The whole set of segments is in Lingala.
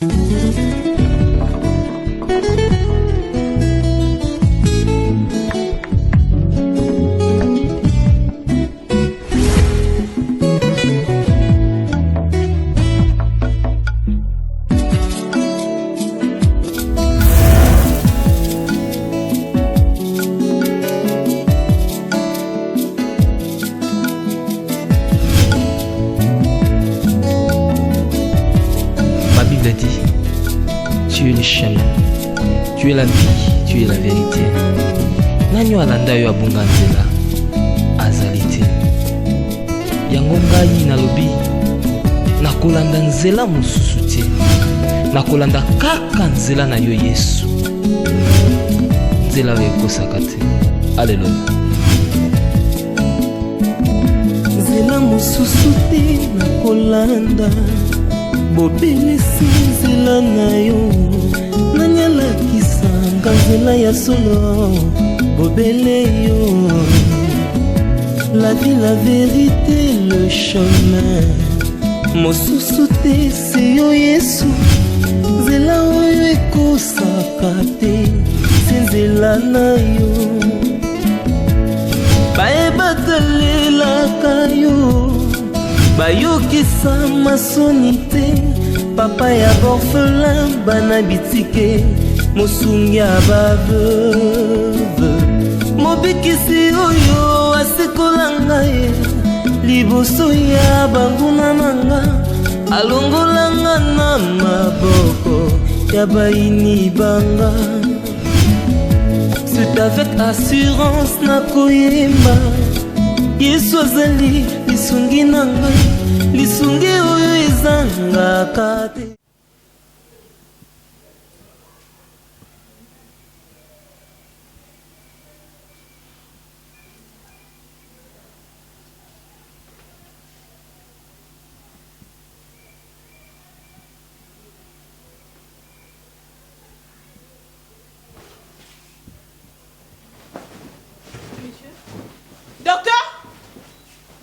Tu es le chemin, tu es la vie, tu es la vérité. Nanyo alanda yo abunga nzela azali te. Yango ngai nalobi nakolanda nzela mosusu te. Nakolanda kaka nzela na yo Yesu. Nzela oyo ekosaka te. Alleluya. Nzela mosusu te nakolanda. Bobelisi nzela na yo nani alakisanga nzela ya solo bobele yo. La vie, la vérité, le chemin mosusu te se yo Yesu. Nzela oyo ekosaka te se nzela na yo. Bayebatalelaka yo bayokisa masoni te. Papa ya borphelin bana bitike mosungi ya baveuve. Mobikisi oyo asekolanga ye liboso ya banguna nanga. Alongolanga na maboko ya baini banga. C'est avec assurance nakoyemba Yesu azali lisungi na ngai, lisungi oyo ezangaka te. Docteur?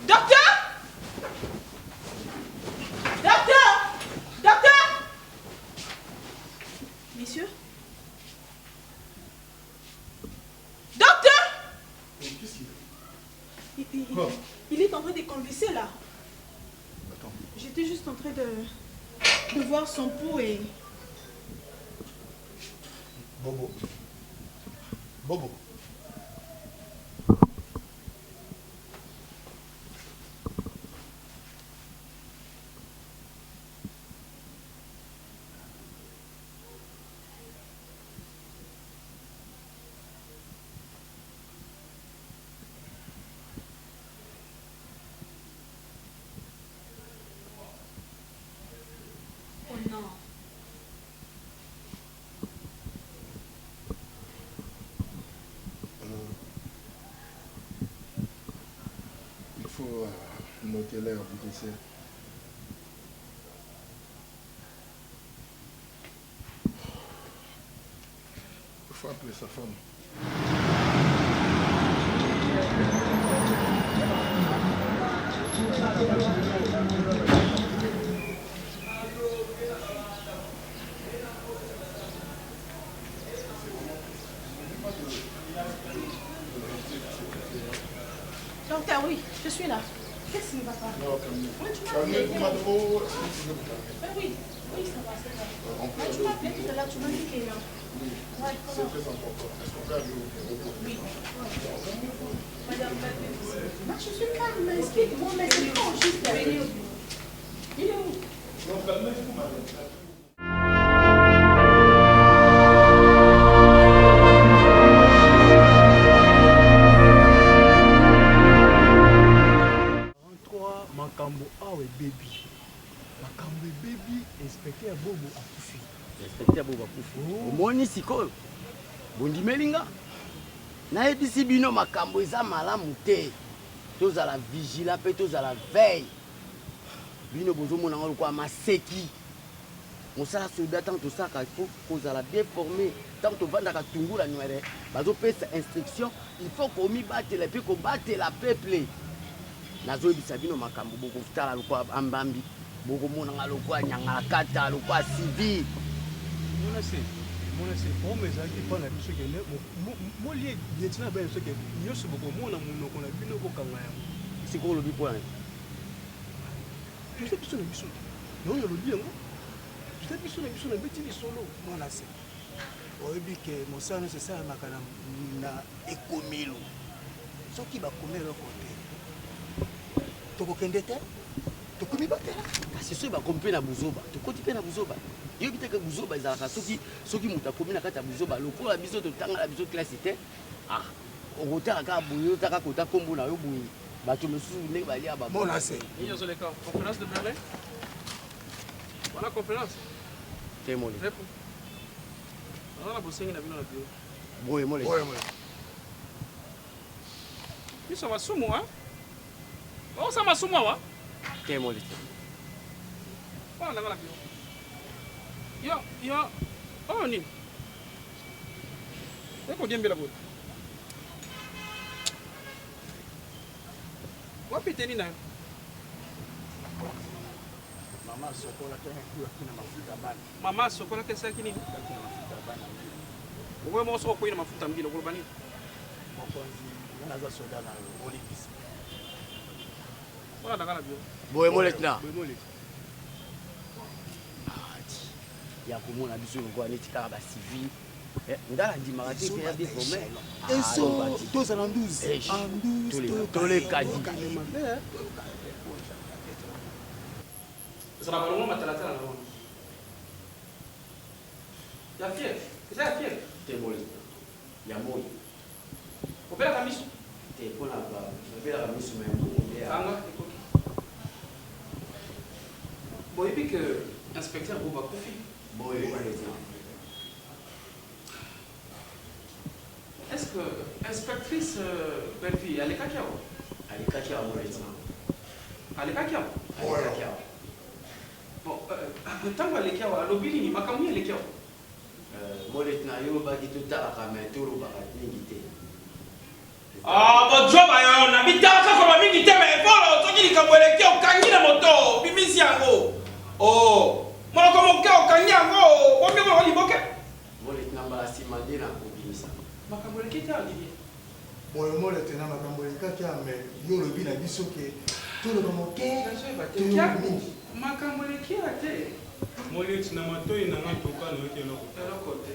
Docteur? Docteur? Docteur? Messieurs? Docteur? Qu'est-ce qu'il y a? Quoi? Il est en train de convulser là. Attends. J'étais juste en train de voir son pouls et... Bobo. Bobo. Oh non. Il faut noter l'heure du décès. Il faut appeler sa femme. Docteur, oui, je suis là. Qu'est-ce qui ne va pas? Non, calmez. Oui, tu m'as Calmez-vous, appelé. madame. Est-ce que vous pouvez vous calmer? Oui, oui, ça va, c'est ça. On peut Mais tu aller m'as au appelé tout à l'heure, tu m'as dit que... Oui, Ouais, c'est comment? très important. Est-ce qu'on peut aller au bureau? Oui. Madame, non, je suis calme, explique-moi, mais c'est quand juste là. Il est où? Non, calmez-vous, madame. makambo awe baby makambo baby inspecteur bobo akufi inspecteur bobo akufi omoni sikoyo bondimelinga nayebisi bino makambo eza malamu te tozala vigila mpe tozala veille bino bozomona ngo lokwa maseki mosala soldat ntango tosalaka il faut kozala bien formé ntango tovandaka tungula nwere bazopesa instruction il faut komibatela mpe kobatela peuple nazoyebisa bino makambo bokotala lokwa ambambi bokomona nga lokwa nyanga kata lokwa civil Mon c'est pour mes amis pas la biso que mo lié lieutenant ben ce que nyoso bokomona monoko na bino ko kanga yango. C'est quoi le but point? Je sais biso na biso. Non yo lobi yango. Je sais biso na beti solo. Mon c'est. Oyebi ke mosano c'est ça makana na ekomelo. Soki ba komelo côté. Tokokende te? Tokomi ba te? Kasi so ba kompe na buzoba. Tokoti pe na buzoba. Yo bitaka buzoba ezalaka soki muta komi na kata buzoba lokola biso totanga la biso classe te. Ah, okotaka ka boyo taka kota kombo na yo boyi. Bato mosusu ndenge balia ba. Mon c'est. Ils ont les cas. Conférence de Berlin. Voilà conférence. Témoin. Réponds. On a bossé na bino na bio. Boye mole. Ils sont sous moi. Oh ça m'a sous moi. Témoin. Voilà la bio. Yo, oh ni. Eko bien bela boule. Wapi teni na? Mama sokola tena kina mafuta bana. Mama sokola kesa kini? Kina mafuta bana. Wewe mo so ko ina mafuta mbili ko bani. Mokonzi naza soda na Olympics. Voilà la bio. Boye mole tena. Boye mole. Ya komona biso lokwa neti kaka ba civil. Ndala ndimaka te faire des promesses. Eso toza na 12. Tole kadi. Ça va pas matala tala na wana. Ya fier. C'est ça fier. Témoin. Ya moyi. Opera kamiso. Te pona ba. Opera kamiso même. Anga ekoki. Bon, et puis que inspecteur Boba Kofi. Boye. Est-ce que inspectrice Belfi, elle est cacao? Elle est cacao, moi, Elle est cacao? Elle est cacao. Bon, tant qu'elle est cacao, l'obili ni makamouille elle est cacao. Moi, les naïos, bah, qui tout à la main, tout le barat, n'égité. Ah, bon, job, on a mis tant ça comme mingi te, mais voilà, toi qui dis qu'on est cacao, kangi na moto, bimisi yango. Oh, moi, comme cacao, kangi yango, bon, bien, on va y boquer. Moi, les nambala, si mandé na kobimisa. Makamouille qui t'a dit? Boye mole tena makambo kaka mais yo lobi na biso ke to lo moke. Makamouille qui a été? Mole tina matoi na ngatoka no keloko. Eloko te.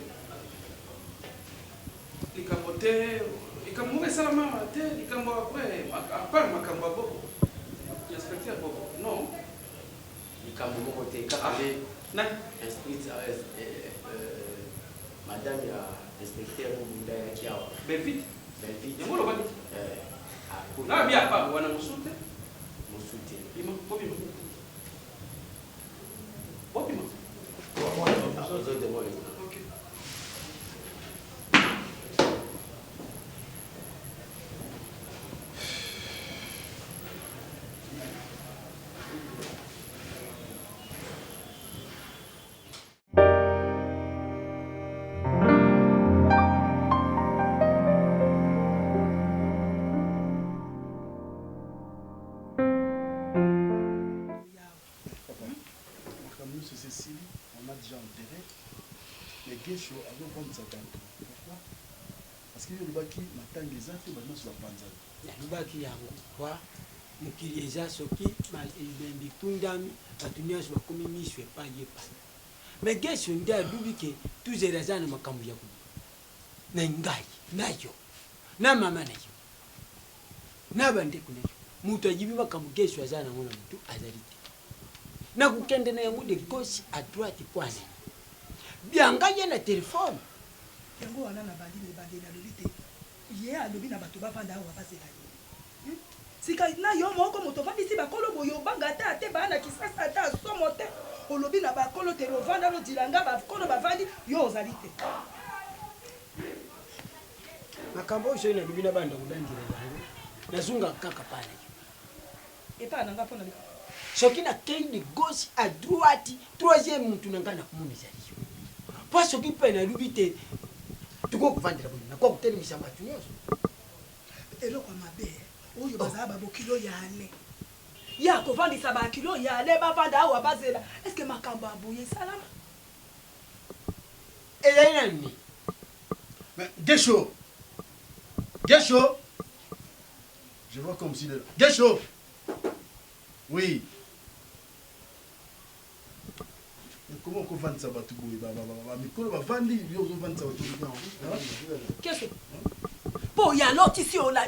Likambo te, likambo esala mama te, likambo après, apart makambo ya boko. Inspecteur boko. Non. Likambo moko te kaka le Na inspecteur madame ya inspecteur Bunda ya Kiawa. Belvite. Belvite. Yango loba nini? Na bia pa wana musute. Musute. Bima, bobima. Bobima. OK. Cécile, on a déjà enterré. Mais Gesho avait vendu sa tante. Pourquoi? Parce qu'il y a le baki, maintenant les affaires, maintenant sur la panzane. Le baki yango, quoi? Mukili eza soki, il tundami, atunia sur comme miso pas yepa. Mais Gesho ndia adubi ke tous les raisons makambu ya kubi. Na ngai, nayo. Na mama nayo. Na bande kunayo. Mutu ajibi makambu Gesho azana ngona mutu azalite. Na kukende na yango de gauche à droite poane. Bianga ye na téléphone. Yango wana na bandi na lolite. Ye alobi na bato bavanda awa basela ye. Sika na yo moko moto vandi si bakolo boyo banga ta te bana kisasa ta somo te. Olobi na bakolo te rovanda lo dilanga bakolo bavandi yo ozalite. Makambo so ina bibina banda kulandira yango. Nazunga kaka pale. Epa nanga pona soki na kei de gauche à droite troisième mutu nangana kumunisa liyo pa soki pe na lubite tuko kuvandira buni na kwa kuteli misamba tunyoso eloko mabe oyo bazaba bokilo ya ale ya kovandisa bakilo yale bavanda awa bazela eske makambo abuye salama ezali nani Gesho. Gesho. Je vois comme si de... Gesho. Oui. Mais comment on vend ça batuboui mais comment on vend lui on vend ça batuboui. Qu'est-ce que po ya loti si ola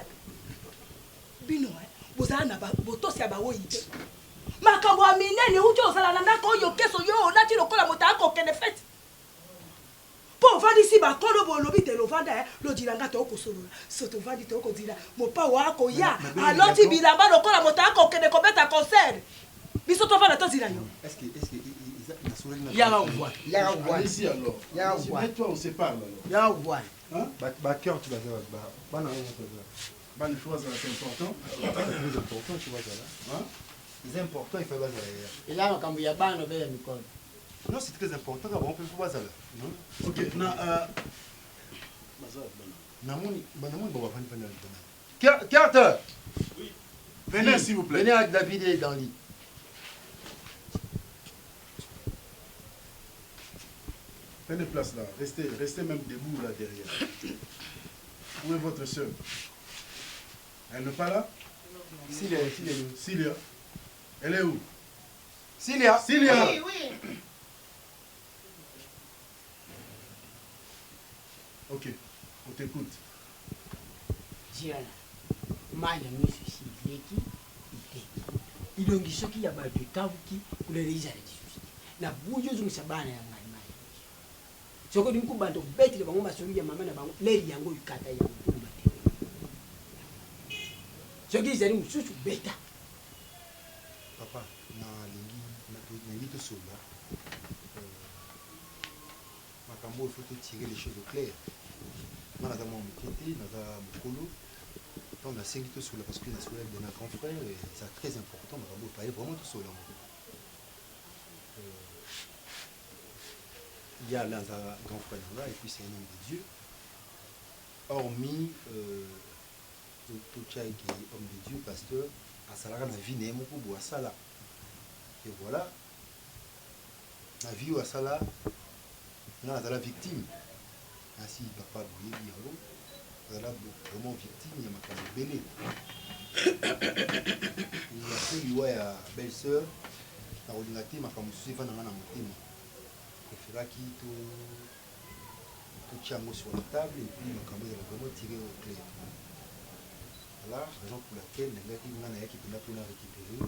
bino bozana ba botosi abawo yite makambo aminene ujo osala na ndako yo keso yo olati lokola moto akokende fete po vandi si bakolo bolobi te lovanda lo dilanga to kosolola soto vandi to kodila mopa wako ya aloti bilamba lokola moto akokende kobeta concert biso to vanda to zila yo Est-ce que ya ngwa allez-y alors. Mets-toi on sépare alors. ya ngwa Hein? Bah cœur tu vas dire bah non Bah les choses c'est important. c'est important tu vois ça là. Hein? C'est important il faut pas ça. eza makambo ya bana be ya mikono Non c'est très important car on peut pas ça là. OK, na Namoni bon va venir. Carte. Oui. Venez s'il vous plaît. Venez avec David et dans le lit. Prenez place là. Restez même debout là derrière. Où est votre soeur? Elle n'est pas là? Cilia. Elle est où? Cilia. Oui. OK. On t'écoute. jirana manya miso sileki iteki ilongi soki ya bato ekabuki kulele izala lisusu na bujo ozongisa bana ya ngai manya soko dingu bantu betile bango masoli ya mama na bango leri yango ikata ya mpumba te soki izali mosusu beta Papa na lingi to sola. Makambo il faut tirer les choses au clair. Moi naza mon mokete naza mokolo. On a cinq tout sola parce que la sola de notre grand frère et c'est très important makambo parler vraiment tout sola. Il y a là un grand frère là et puis c'est un homme de Dieu. Hormis tout qui est homme de Dieu pasteur à Salara na vie n'est moko bo asala. Et voilà. La vie à Sala, on a la victime. Ainsi, papa Bouye Biango, on a vraiment victime, il y a ma femme Bélé. Il a fait lui à belle-sœur, la ordinateur, ma femme Soussé, va dans la montée. Il fera qui tout tchango sur la table et puis ma femme va vraiment tirer au clair. Voilà, raison pour laquelle les gars qui ont récupéré,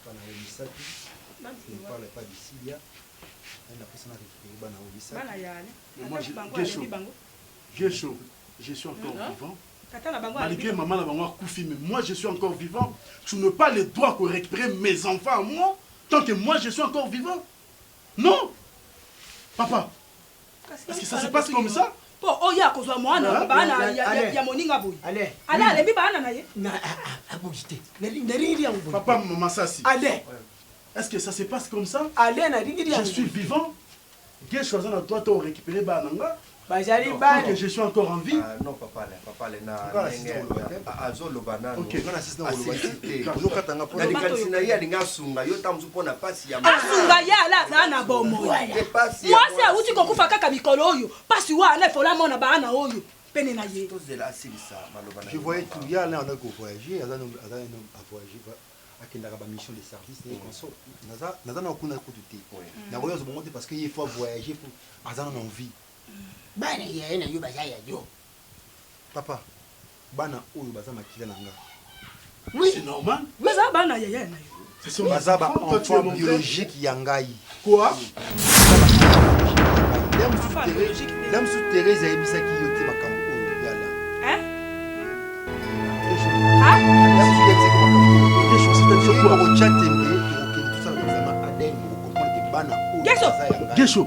il ne parle pas d'ici, il y a la personne a récupéré. Gesho, je suis encore vivant. Malgré maman la maman Koufi, mais moi je suis encore vivant. Tu n'as pas le droit de récupérer mes enfants à moi tant que moi je suis encore vivant. Non, papa. Est-ce que ça se passe comme ça? Oh ya kozwa mwana bana ya moninga boy. Allez. Ale bi bana na ye. Na abugite. Nalingiri yango. Papa maman Sassi. Allez. Est-ce que ça se passe comme ça? Allez nalingiri yango. Je suis vivant. J'ai choisi à toi de récupérer bananga. Bazali Tant que je suis encore en vie. Non papa na azolo banana. OK. Asunga ya la za na bomo. Mwasi auti kokufa kaka mikolo oyo. Pasi wa na fola mona bana oyo. Pene na ye. Je voyais tout hier là on a voyagé, on a voyagé akendaka ba mission de service et consort. Naza na kuna kututé. Na royo zo monter parce qu'il faut voyager pour azana envie. Bana ya na yo bazaya yo. Papa, bana oyo baza makila nanga. Oui, c'est normal. Mais ça bana ya na yo. C'est son baza ba enfant biologique yangai. Quoi? L'homme sous Thérèse a ebisa ki yote makambo oyo yala. Hein? L'homme sous Thérèse makambo. C'est-à-dire quoi? Au chatembe, tout ça vraiment adèle pour comprendre que bana oyo baza yangai. Gesho,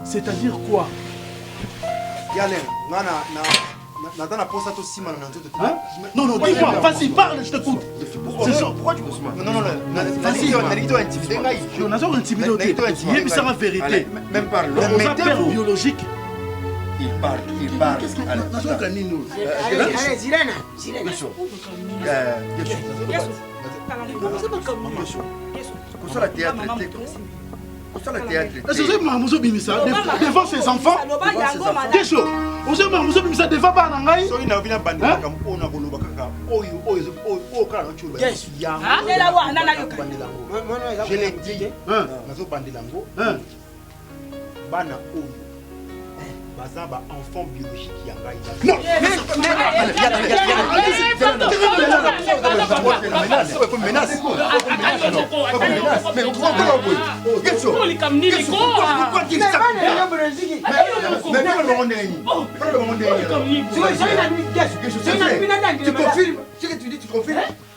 c'est-à-dire quoi? Yale, nana posa to sima na nzoto. Non, dis-moi, vas-y, parle, je t'écoute. C'est ça. Pourquoi tu me sous? Non, vas-y, on a intimidé ngai. On a intimidé. Il y a la vérité. Même par le père biologique. Il parle. Qu'est-ce que tu as dit nous? Allez, Zirana. kosala théâtre te kosala théâtre ozo mamuzo bimisa devant ses enfants keso ozo mamuzo bimisa devant bana ngai soki na vina bandi makambo oyo na koloba kaka oyo kala noculo ela wana nayoka je l'ai dit nazobandela yango bana oyo baza ba enfant biologique ya ngai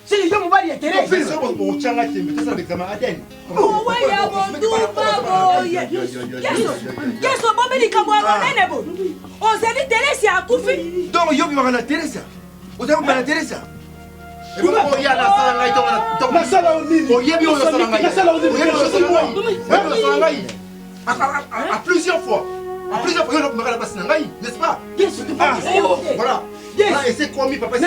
Si yo mobali etere ochanga tembe tesa l'examen ADN oweya bonduba boye keso bombi likambo ya monene bo ozeli teresi akufi donc yo bimaka na teresa ozali kobima na teresa oya nasala ngai nasala onini oyebi oyo osala ngai à plusieurs fois yo nakomaka na basi na ngai n'est-ce pas voilà voilà et c'est commis papa c'est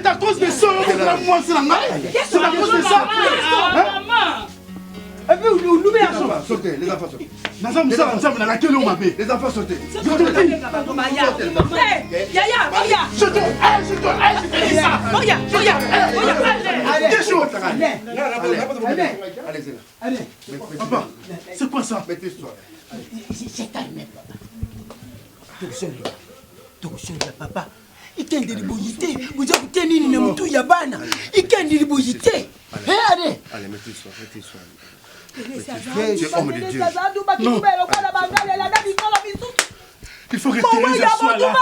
à cause de ça que moi c'est la maille c'est à cause de ça et puis les enfants sautez les enfants sautez papa c'est quoi ça c'est calme tokusola papa ikende liboyi te buza kute nini na mutu ya bana ikende liboyi te allez mettez-toi Tu es homme de Dieu. Non. Il faut que Thérèse soit là.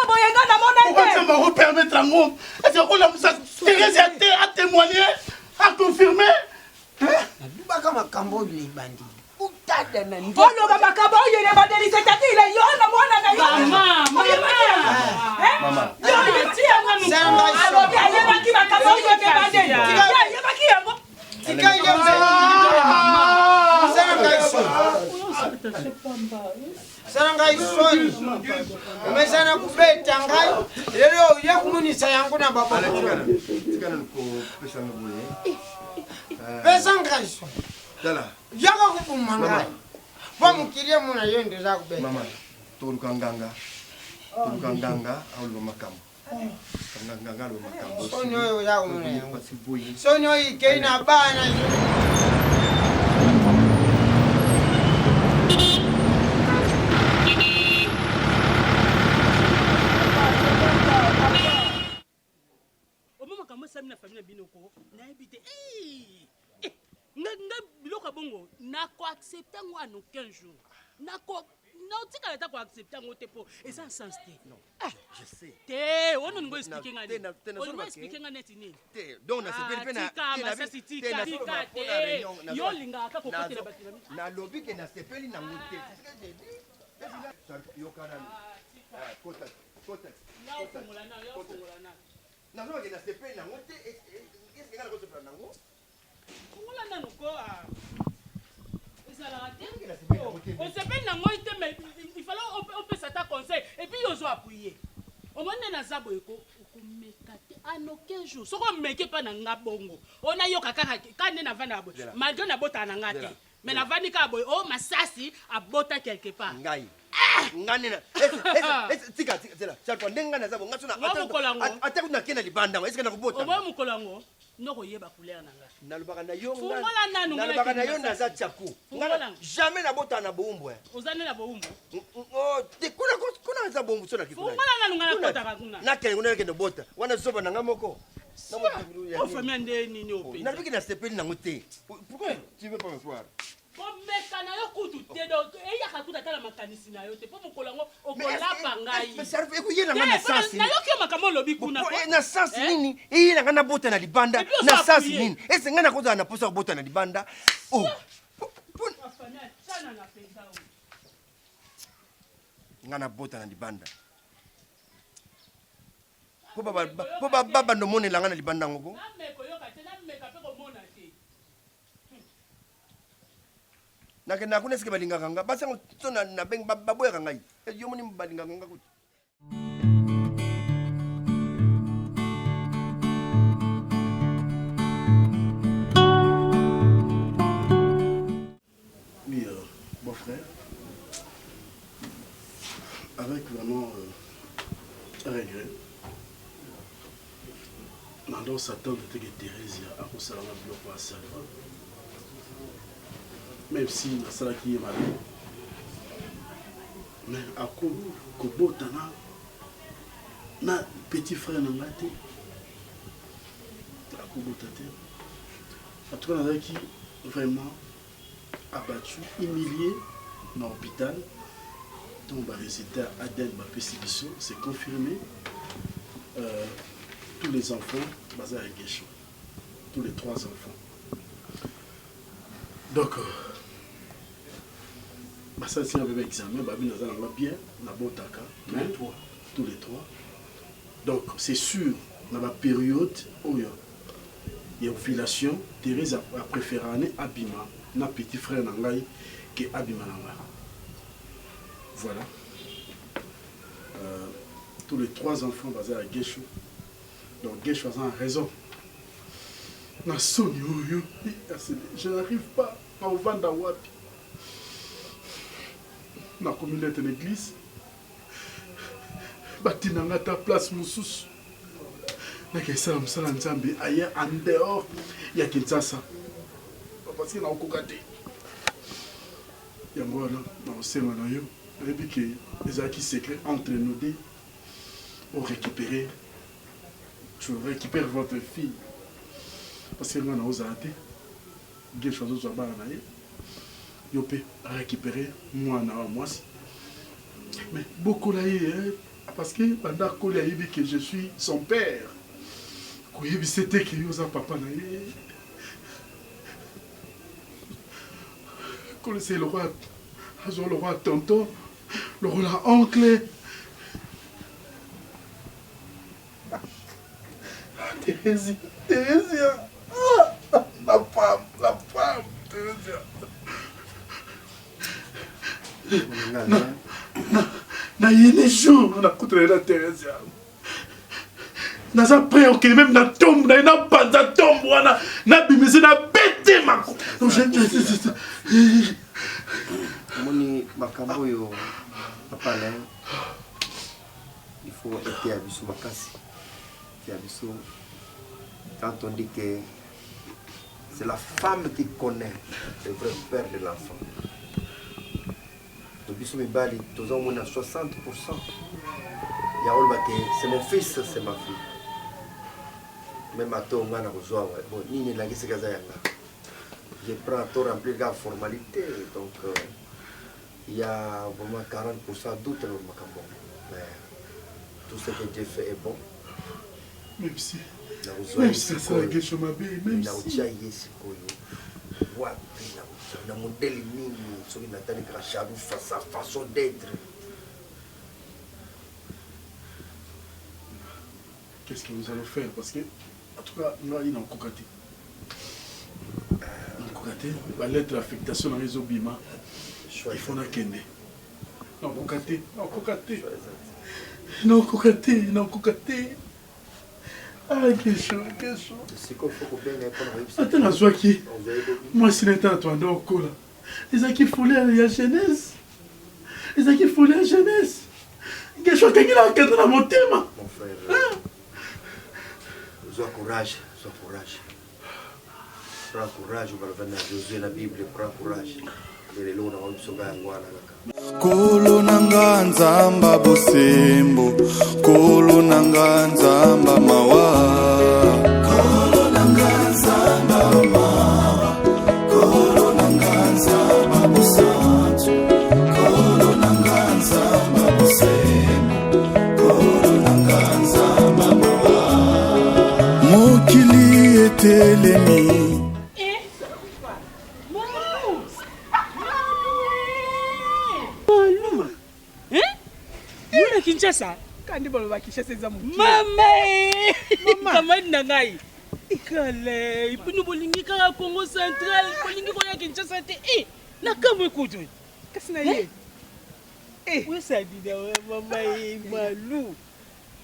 Pourquoi tu vas repermettre à moi? Est-ce que Thérèse a témoigné, a confirmé? Sangai soni umesana kubeta ngai lelo yakumunisa yangu na baba pesa ngai dala yaka kupumanga bamukirie muna yende za kubeta mama tolukanganga au makambo nganga lo makambo soni oyo yakumuna yangu soni oyo keina bana na famille binoko na habité nga biloko bongo na ko accepter ngo en aucun jour na ko na tika ta ko accepter ngo te po et ça sens te non je sais te on ngo expliquer nga on ngo expliquer nga net ni te donc na sepeli pe na tika yo linga ka ko kotela batila na lobby ke na sepeli na ngo te yo kana kota na ofungola na nazoba kena sepeli nango te eske nga nakosepela nango fungola nano ko esalaka te osepeli nango te mais il fallait opesa ta conseil et puis yozo appuyer omone naza boye okomeka te en aucun jour soko omeke mpa na nga bongo onayoka kaka kane navanda boye malgré nabota na nga te mais navandi kaka boye o masasi abota quelque part ngai nganena tika tela chapo ndenga na zabo ngasuna ata kuna kena libanda eske na kubota obo mukolango ndoko yeba couleur na nga nalubaka na yo fungola nanu nalubaka na yo na za chaku ngala jamais na bota na boumbo ozane na boumbo oh te kuna za boumbo sona kikuna fungola nanu ngala kota kuna na kele kuna kende bota wana zoba na ngamoko o famille ndé nini ope nalubiki na sepeli nango te pourquoi tu veux pas me voir komeka na yo kutu te donc eyaka kuta tala makanisi na yo te po mokolango okolapa ngai ekuyelanga na sasi nayoki yo makambo olobi kuna na sasi nini eyelanga na bota na libanda na sasi nini ese ngai nakozala na posa kobota na libanda ngai na bota na libanda po babando monelanga na libanda yango bo nakenda kuna sike balingaka nga basi yango so na beng baboyaka ngai yo moni balingaka nga kuti. Oui, mon frère, avec vraiment regret, Nando s'attend de que Thérèse a conservé le bloc à sa même si la salle qui est malade, mais à Kobo Tana, na petit frère n'a pas été, à Kobo Tate, en tout cas, qui vraiment abattu, humilié dans l'hôpital, donc les résultats ADN, c'est confirmé. Tous les enfants, basés à Guécho, tous les 3 enfants. Donc, ça c'est un bébé examen, Babi Nazan bien, na bon taka, tous les 3. Donc, c'est sûr, dans la période où il y a ovulation, Thérèse a préféré aller Abima, na petit frère Nangai, que Abima Nangai. Voilà. Tous les 3 enfants basés à Guécho. Donc, Guécho a raison. Je n'arrive pas à vendre à Wapi. Dans la communauté de l'église, je suis ta place Moussous. Je suis en dehors. Il y a Kinshasa. Parce qu'il y a un kokate. Il y a un peu les acquis secrets entre nous deux pour récupérer. Je récupère votre fille. Parce que nous avons osé. Quelque chose à faire. Je peux récupérer moi. Mais beaucoup là, parce que pendant que je suis son père, c'était que je suis papa. Quand c'est le roi tonton, le roi oncle. Thérèse, la femme, Thérèse. Na yene jour, on a coupé la Thérèse. Naza prêt ok même na tombe na pas na tombe na bimisi na bête ma. Moni makambo yo papa là. Il faut être abisso makasi. Quand on dit que c'est la femme qui connaît le vrai père de l'enfant. Nous avons 60%. C'est mon fils, c'est ma fille. Même à toi, je prends à toi remplir la formalité. Donc, il y a vraiment 40% doute dans le macambo. Mais tout ce que Dieu fait est bon. Même si ça sera la question de ma belle, même si. Na modèle mingi soki natali krachadou sa façon d'être. Qu'est-ce que nous allons faire? Parce que, en tout cas, nous allons en cocaté. La lettre d'affectation dans les obima. Il faut la kende. Non, cocaté. Ah, quel chaud. Attends, la joie qui. Moi, si l'état à toi, donc, là. Les acquis foulés à la jeunesse. Quel chose qu'il a dans la montée, mon frère. Sois courage. Prends courage, on va revenir à Josué, la Bible, prends courage. Kolo nanga nzamba bosembo, kolo nanga nzamba mawa, kolo nanga nzamba mawa, kolo nanga nzamba bosantu, kolo nanga nzamba bosembo, kolo nanga nzamba mawa. Mokili etelemi. Kinshasa kandi baloba Kinshasa eza muki mama na ngai ikale ipinu bolingi kaka Congo Central bolingi koya Kinshasa te Na kamwe kutu. Kasi na ye. Wesa dida mama malu.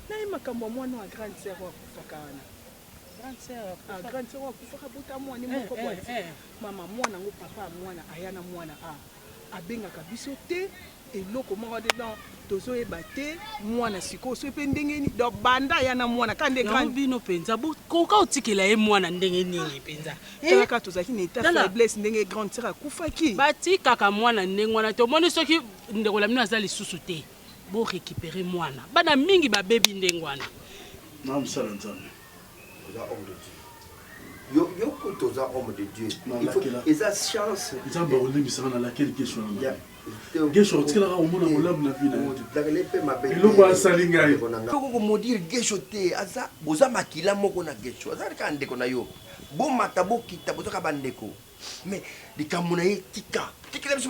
Na ye makambo mwana wa grande sœur wa kufaka wana. Grande sœur wa kufaka buta mwana moko bwati. Mama mwana ngo papa mwana ayana mwana abengaka biso te eloko moko dedans tozoyeba te mwana sikoyo so mpe ndenge nini donc banda ayana mwana ka nde grande bino mpenza koka otikela ye mwana ndenge nini mpenza kaka tozalaki na état faiblesse ndenge grande sœur akufaki batikaka mwana ndenge wana tomoni soki ndeko na bino aza lisusu te borécupere mwana bana mingi babebi ndenge wana na mosala nzambe oza homme de Dieu yo toza homme de Dieu il faut eza chance nzambe olembisaka na laquelle question na gesho otikelaka komona molamu na vi na eloko asali ngai koko komodire gesho te aza boza makila moko na gesho azali kaka ndeko na yo bomata bokita bozaka bandeko mais likambo na ye tikela biso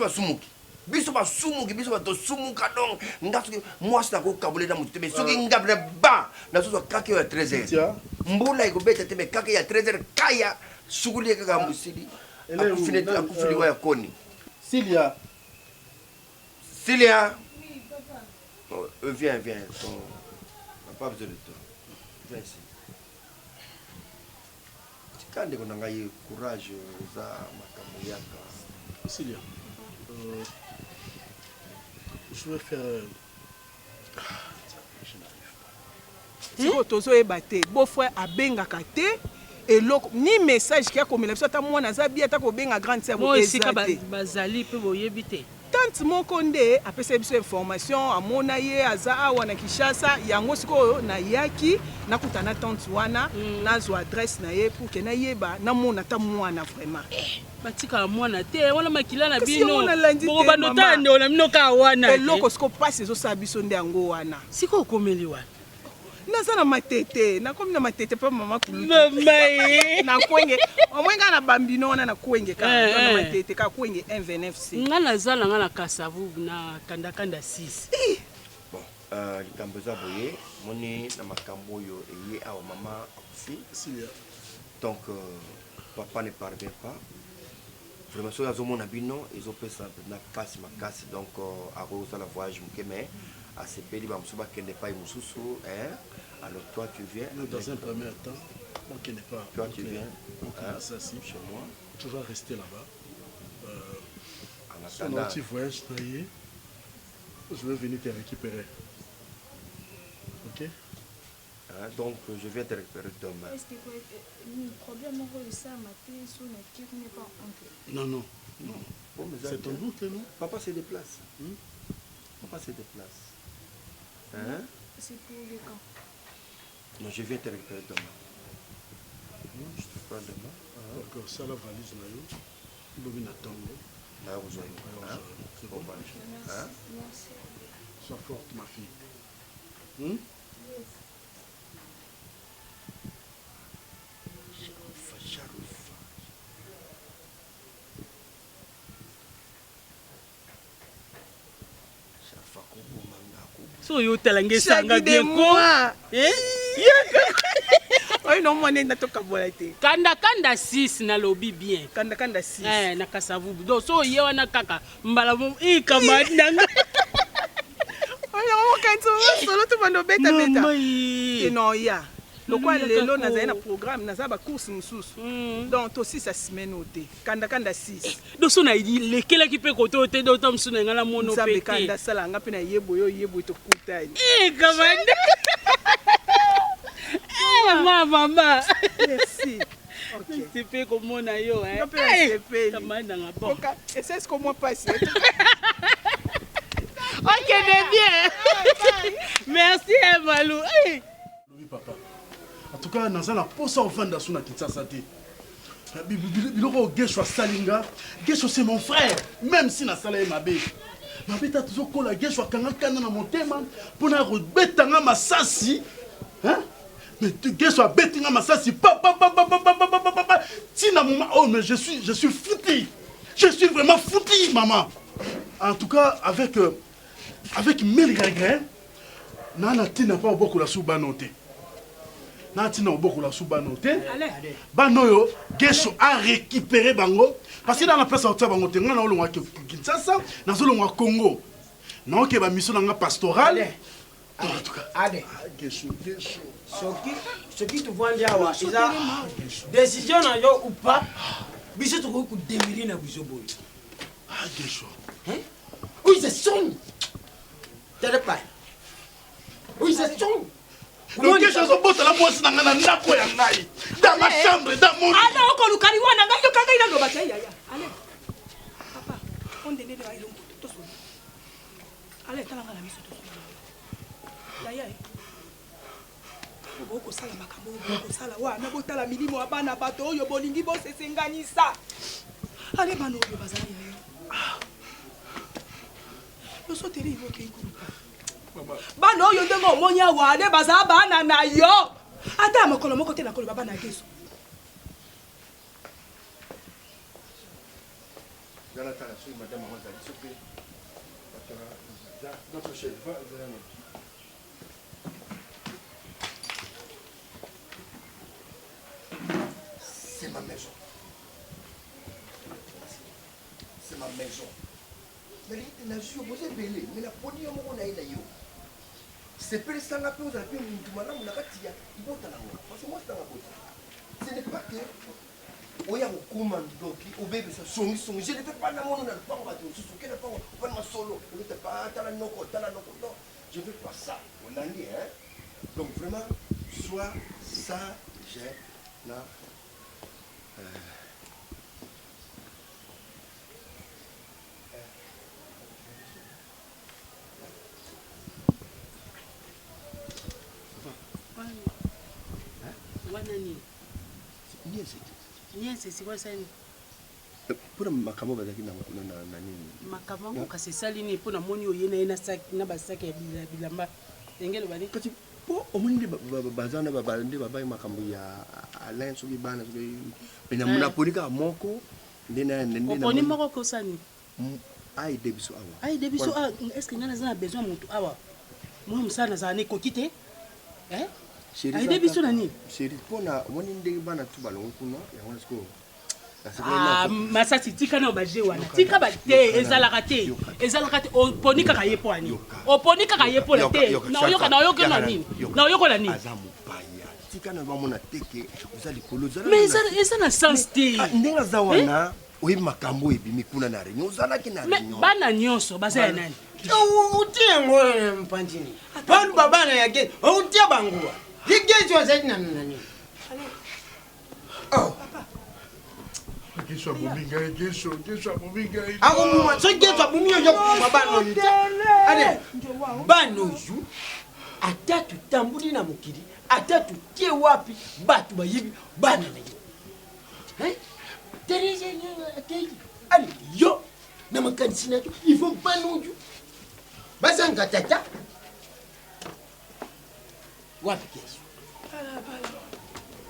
basumuki biso batosumuka donc nga soki mwasi nakokabole na motu te mais soki ngabile ba nazozwa kaka ya 13h mbula ekobeta te mais kaka ya 13h kaya sukuli kaka mosili akufiliwa ya koni Silia. Silia. Oh, viens. On n'a pas besoin de toi. Viens ici. Quand on a eu courage, ça m'a. Silia. Je vais faire. Je n'arrive pas. Si tozo ebate, beau-frère abengaka te. Et ni message qui a comme la personne moi naza bien ta ko benga grande sœur moi aussi ka bazali pe boyebite tante mon konde apesa biso information amona ye aza awa na Kinshasa yango siko na yaki nakutana tante wana nazwa adresse na ye pour que na yeba na mona ta mwana vraiment batika mwana te wana makila na bino bo bandota ndo na mino ka wana eloko siko passe zo sa biso nde yango wana siko komeli wana naza na matete nakomi na matete pa mama kulu mama na kwenge omwenga na bambino wana na kwenge ka na matete ka kwenge 129C ngana zala ngana kasavu na kanda 6 bon likambo za boye moni na makambo yo eye awa mama akufi donc papa ne parvient pas vraiment so yazo mona bino ezopesa na passe makasi donc akoza la voyage mukeme à ces pays, qui n'est pas Moussoussou, alors toi tu viens. Dans un premier temps, moi qui n'ai pas. Toi tu viens. Chez moi. Tu vas rester là-bas. En attendant. Un petit voyage, je vais venir te récupérer. Ok? Donc je viens te récupérer demain. Est-ce que le problème est ça, ma tête sur la qui n'est pas entré? Non. Bon, c'est ton oncle, non? Papa se déplace. Papa se déplace. Hein? C'est pour le camp. Non, je viens te récupérer demain. Je te prends demain. D'accord, ça la valise là, il y a tango. Là, vous avez. C'est bon. Merci. Sois forte, ma fille. Yes. So yo talange sanga bien ko oy no mone na toka bolate kanda 6 na lobi bien kanda 6 na kasavu do so ye wana kaka mbala mo kamanda oyo kanzo solo to bando beta no ya lokwa lelo naza na programme naza ba course mususu donc to 6 semaine ote kanda 6 do so na lekela ki pe koto te do tam suna ngala mono pe kanda sala nga pe na yebo to kutani kamanda mama merci ok tu peux comme na yo kamanda ngabo c'est ce que moi passe ok bien merci Malou oui papa en tout cas naza na posa ofanda suna Kinshasa te biloko gesho salinga gesho c'est mon frère même si na sala mabe ta toujours kola gesho kanga kana na motema pona robetanga masasi hein mais gesho betinga masasi tina mama oh mais je suis foutu je suis vraiment foutu maman en tout cas avec mille regrets nana tina pas beaucoup la souba noté natina obokola su bano te bano yo Gesho a récupéré bango parce que dans la place à bango te ngana olongwa Kinshasa na zolongwa Congo na oke ba mission nga pastorale en tout cas ade Gesho ce qui te voit là isa décision na yo ou pas biso to ko démirer na biso boy Gesho hein oui c'est son t'as pas oui c'est son donc Gesho so bota la bosse na ngana ndako ya ngai dans ma chambre dans mon ala oko lukali wana ngai yo kanga ina ndo bacha ya ale papa on dene de ailo to so ale tala ngala miso to so ya boko sala makambo boko sala wana botala milimo abana bato oyo bolingi bosesenganisa ale bano oyo bazali ya yo so teri iboke ikurupa bano oyo ndengo omonya wale bazala bana na yo ata makolo moko te na kolo baba na Geso notre chef va c'est ma maison. C'est ma maison. Mais la vie vous est belle, mais la podium on a eu yo. C'est pas ça la pause à peine tout malin on a katia. Il faut t'en avoir. Parce que moi c'est dans la beauté. Ce n'est pas que oya okuma ndoki obebe ça songi je ne fais pas na mono na pas bato susu ke na pas on ma solo on ne pas tala noko non je veux pas ça on a dit hein donc vraiment sois sage na Niese si kwa sani. Puna makambo bazaki na nini? Makambo kasi sali ni puna moni oyena ina sak na basaka ya bilamba. Engelo bali. Kati po omuni bazana babande babai makambo ya Alain soki bana soki pena muna polika moko ndena oponi moko ko sani. Ai debiso awa. Ai debiso est-ce que ngana za besoin mutu awa? Moi musana za ne kokite? Ai debiso nani? Chéri pona omoni ndenge bana tu balongo kuna ya wana sko. Masasi tika na obaje wana. Tika ba te ezalaka te oponi kaka yepo ani. Oponi kaka yepo la te. Na oyoka na nini? Na oyoka na nini? Azamu paya. Tika na bamona teke uzali koloza. Mais ça na sens te. Ndenga za wana oyi makambo ebimi kuna na réunion uzalaki na réunion. Bana nyonso baza ya nani? Utie ngolo mpantini. Bantu babana yake utie bangwa. Digezo zaidi na nani? Oh. Gesho bominga Gesho bominga. Ako so Gesho bominga yo mabano yite. Ade. Bano yu atatu tambuli na mukiri. Atatu tie wapi batu bayibi bana na yo. Hein? Tereza nyo akei. Ali yo na makanisi na tu il faut bano yu. Bazanga tata. Wapi Gesho?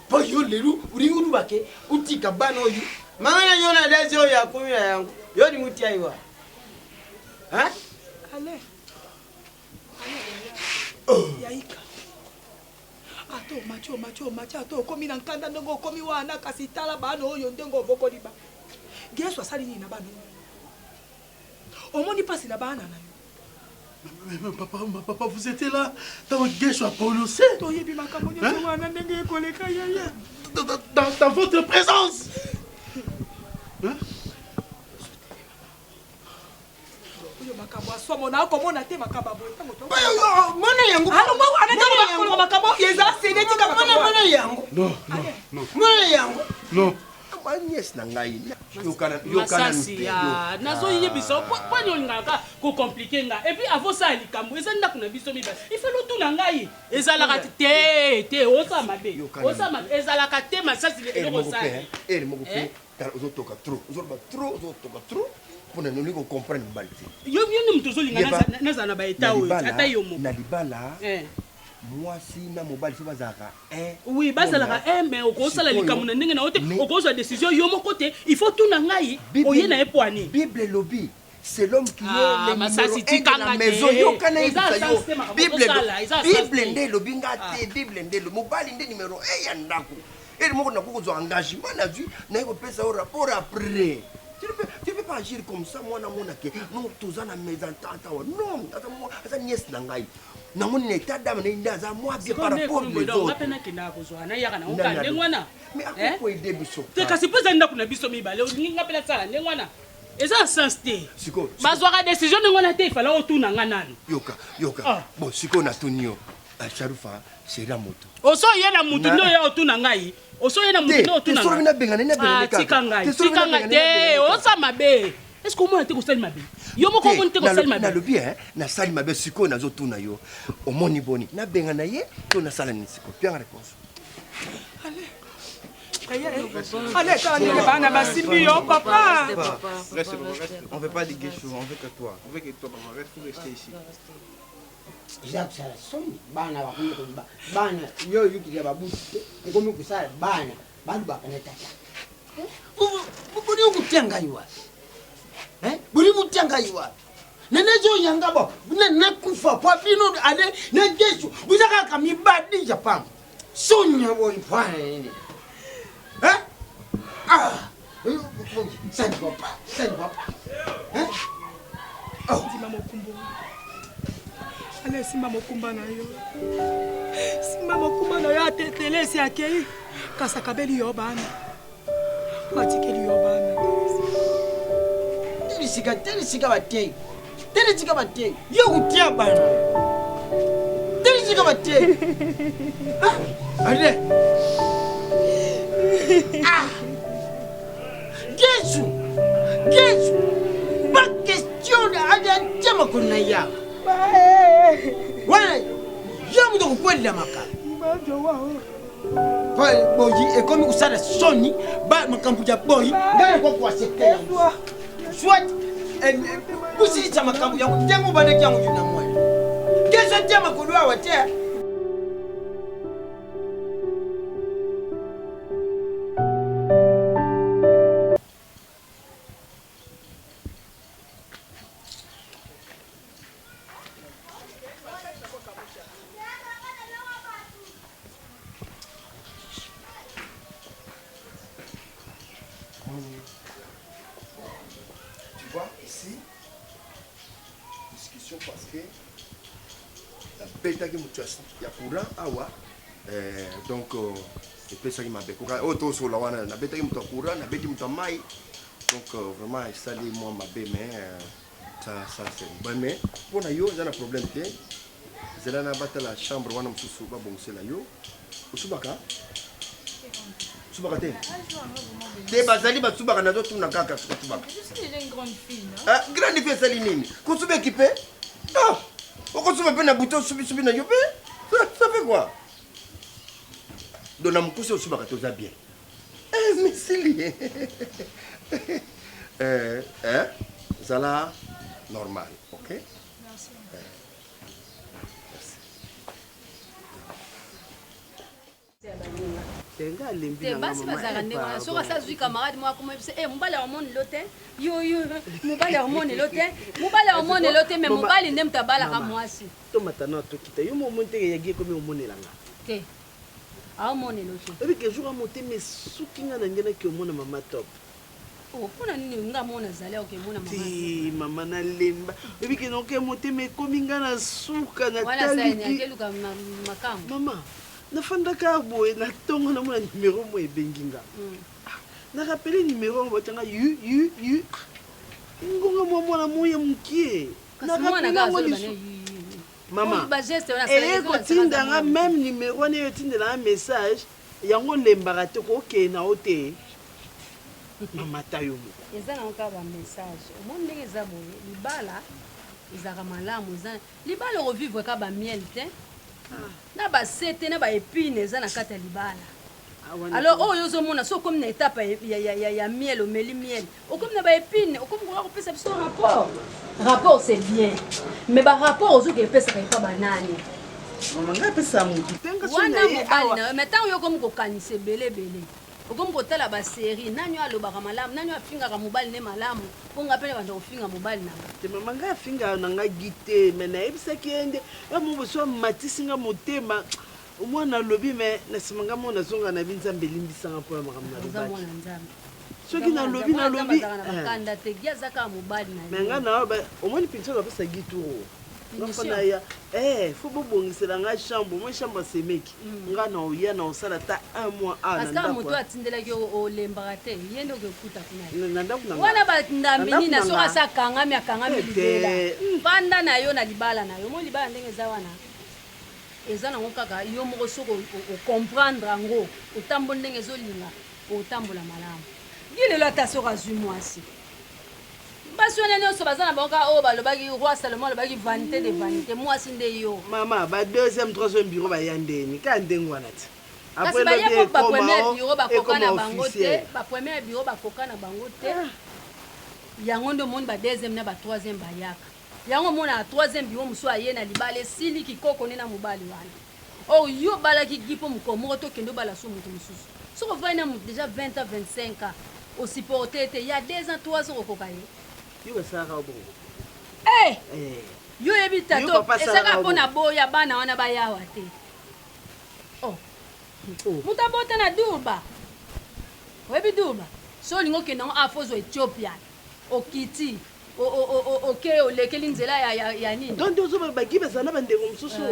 Po yo leru uri uru bake utika bano yu. Mangana yona dezo ya kumi yangu. Yo ni mutia iwa. Ha? Ale. Yaika. Ato macho ato komi na nkanda ndongo komi wana kasi tala bano oyo ndengo boko liba. Geso asali ni na bano. Omoni pasi na bana na yo. Mais papa, vous étiez là dans Gesho à Paulossé. Dans votre présence. Hein? Non. Yes na ngai. Masasi ya nazo yebiso poni olingaka ko compliquer nga et puis avant ça likambo ezanda kuna biso miba il faut tout na ngai ezalaka te osama ezalaka te masasi le eloko ça moko pe ozotoka trop pona noni ko comprendre balite yo ni mtu zolinga na ba eta oyo ata yo mo na libala moi si na mobile si bazaka oui bazalaka mais okosala likambo na ndenge na ote okozwa décision yo moko te il faut tout na ngai oyena epoani bible lobby c'est l'homme qui est le numéro 1 de la maison. Bible nde lobinga te, Bible nde lo mobali nde numéro 1 ya ndako. Et moi on a beaucoup d'engagement na vie, na ko pesa au rapport après. Tu peux pas agir comme ça moi na mona ke. Non tous en maison tata. Non, ata moi ata nièce na ngai. Na mon état d'âme na ndaza moi bien par rapport aux autres. Mais à quoi pour aider biso? Te kasi pesa nda kuna biso mibale, olinga pela sala ndengwana. Eza sens te. Siko. Bazwaka décision ndengwana te ifala otuna nganani. Yoka. Bon, siko na tunio. Sharufa, c'est la moto. Oso yena mutu ndo ya otuna ngai. Oso yena mutu ndo otuna. Te sorobina bengana ka. Tikanga te, osa mabe. Est-ce que moi te ko sali mabe? Yo moko mo te ko sali mabe. Na lobi na sali mabe siko na zo tuna yo. Omoni boni. Na bengana ye to na sala ni siko. Bien réponse. Allez, papa. Reste. On ne veut pas liguer souvent, on veut que toi. On veut que toi, papa, reste, faut rester ici. Jacques Salasson, bana bakuni kuba. Bana yo yuki ya babu. Ngomi kusala bana. Bandu bakaneta. Buli ukutanga yiwa. Buli mutanga yiwa. Nenezo yanga bo. Na kufa kwa bino ade na Yesu. Buzaka kamibadi Japan. Sonya bo ifana nini? Sani papa. Simba mokumbo. Allez, simba mokumba na yo. Simba mokumba na yo atetele si akei. Kasa kabeli yo bana. Matikeli yo bana. Telisika batei. Yo kutia bana. Telisika batei. Allez. Yesu, pas question de tiama kunaya. Ouais, j'aime donc quoi de la maca. Boyi et comme vous savez Sony, ba makambuja boy, ngale kwa kwa sekte. Soit busili chama kambuja ndengo bana kyangu juna mwana. Kesho tiama kulwa wate. Ya courant awa donc epesa ki mabe courant auto sur la wana na betaki muto courant na beti muto mai donc vraiment ça dit moi mabe mais ça c'est bon mais pour na yo za na problème te zela na bata la chambre wana mususu ba bongusela yo usubaka te te bazali batsubaka nazo tuna kaka usubaka je suis une grande fille non grande fille sali nini kusube équipé non pourquoi tu m'appelles un bouton subi na yopé? Ça fait quoi? Dona mukuse au subaka toza bien. Mais c'est lié. Ça là normal, OK? Merci. Te basi bazaka nde wana soki asazwi camarade moko moyebisa mobali aomonelo te yo mobali aomonelo te me mobali nde moto abalaka mwasi tomatana tokita yo momoni te yagi ekomi omonelanga te aomonelo te ebike jour amotema esuki nga na ngenaki omona mama top mpona nini nga mona azali okemona ti mama nalemba ebike noke motema ekomi nga na suka na talikeluka makambo mama nafandaka boye na ntongo namona numéro mo ebengi nga narapele numéro ngo batanga yu ngonga mwa mwana moya mokie mama ekotindanga même numéro wana eyo etindelanga message yango lembaka te kokena o te mama tayo moko eza nango kaka bamessage omoni ndenge eza boye libala ezalaka malamu eza libala okovivre kaka bamiel te na basete na baépine eza na kati ya libala alors oyo ozomona so okomi na étape ya miel omeli miel okomi na baépine okomi koka kopesa biso rapport c'est bien mais barapport ozoki epesaka epa banani mama ngai apesa motu wana mobali na yo mais ntango yo okomi kokanisa ebele okomi kotala basérie nani alobaka malamu nani afingaka mobali ne malamu bonga pene banda kofinga mobali nanga te mama ngai afingaka na ngai gite me nayebisaki ye nde bamoboso amatisinga motema omwana alobi me na nsima ngai mo nazonga na bi nzambe elimbisanga mpo ya makambo nalobaki soki nalobi bakanda te gi azaka mobali na me ngai na omoni pinso kapesa gituro ngafana ya fo bobongisela ngai chambre moi chambre asemeki ngai na oya na osala ata un mois parce que moto atindelaki olembaka te ye nde okekuta na ndako nanga wana bandambini na soki asa akangami libela panda na yo na libala na yo mo libala ndenge eza wana eza nango kaka yo moko soki okomprendre yango otambola ndenge ezolinga otambola malamu gi lelo ata soki azwi mwasi basi wana nyonso baza na bango kaka oyo balobaki roi salomon alobaki vanité de vanité mwasi nde yo mama ba deuxième troisième bureau baya ndeni ka ndenge wana te kasi baye po bapremière bureau bakoka na bango te bapremière bureau bakoka na bango te yango nde omoni badeuxième na batroisième bayaka yango omona na troisième bureau mosusu aye na libala esili kikoko nde na mobali wana oyo yo obalaki gi mpo mokolo moko tokende obala so moto mosusu soki ovai na moto déjà 20 ans 25 ans osupporte te ya 2 ans 3 ans okoka ye yo basalaka bongo yo yebi tato ezaka mpo na boya bana wana bayawa te moto abota na durba oyebi durba so olingi okende yango afozwa ethiopia okiti oke olekeli nzela ya nini donc ozoba bagi bazala na bandeko mosusu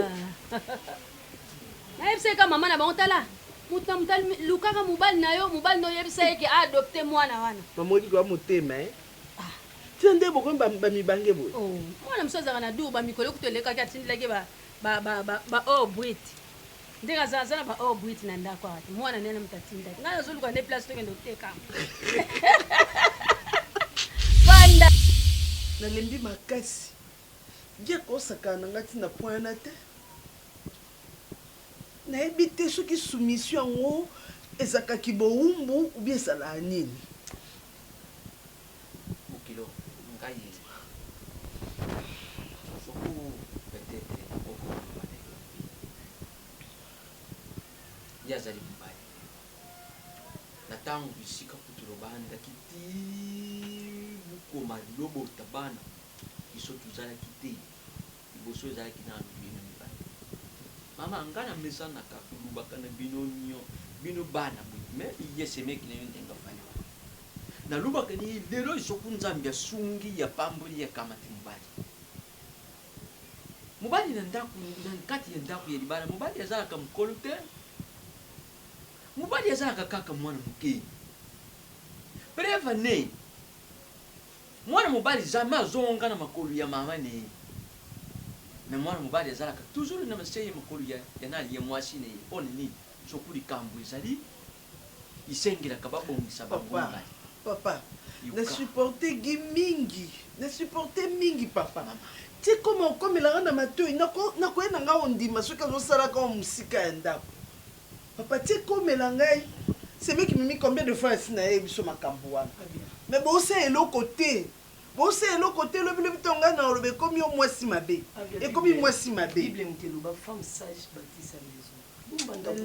nayebisa eka mama na bango tala moto na moto lukaka mobali na yo mobali na oyebisa yeke aadopte mwana wana mamoli kwa motema tina nde bokomi bamibange boye mwana mosu azalaka na dur bamikolo kutu elekaki atindelaki baor brit ndenge aza na baor brit na ndako awa te mwana nene moto atindaki ngai azoluka nde place tokende otekama fanda nalembi makasi ndia kosakana na ngai ntina point na te nayebi te soki soumission yango ezalakaki bowumbu ubi ezalaka nini mokilo ngai soko peut-être okomane ye azali mobali na ntango bisika kutu lobandaki ti bokoma lobota bana biso tozalaki te liboso ezalaki nano bino mibali mama nga na mesanaka kolubaka na bino bana boye me yesemeki na yo ndenga fali nalubaka ni lelo isoku nzambe asungi ya pamboli ya kamati mobali na ndako na nkati ya ndako ya libala mobali azalaka mokolo te mobali azalaka kaka mwana moke breva ne mwana mobali jamais azonga na makolo ya mama ne me mwana mobali azalaka toujours na maseye makolo ya nali ya mwasi ne mpo nini soki likambo ezali isengelaka babongisa bango mobali papa nasupporte gi mingi nasupporte mingi papa ti koma okomelaka na matoi nakoye na ngai ondima soki azosalaka o mosika ya ndako papa ti komela ngai semeki mimi combien de fois asi naye biso makambo wana me bosa eloko te lobi to ngai na oloba ekomi yo mwasi mabe ekomi mwasi mabe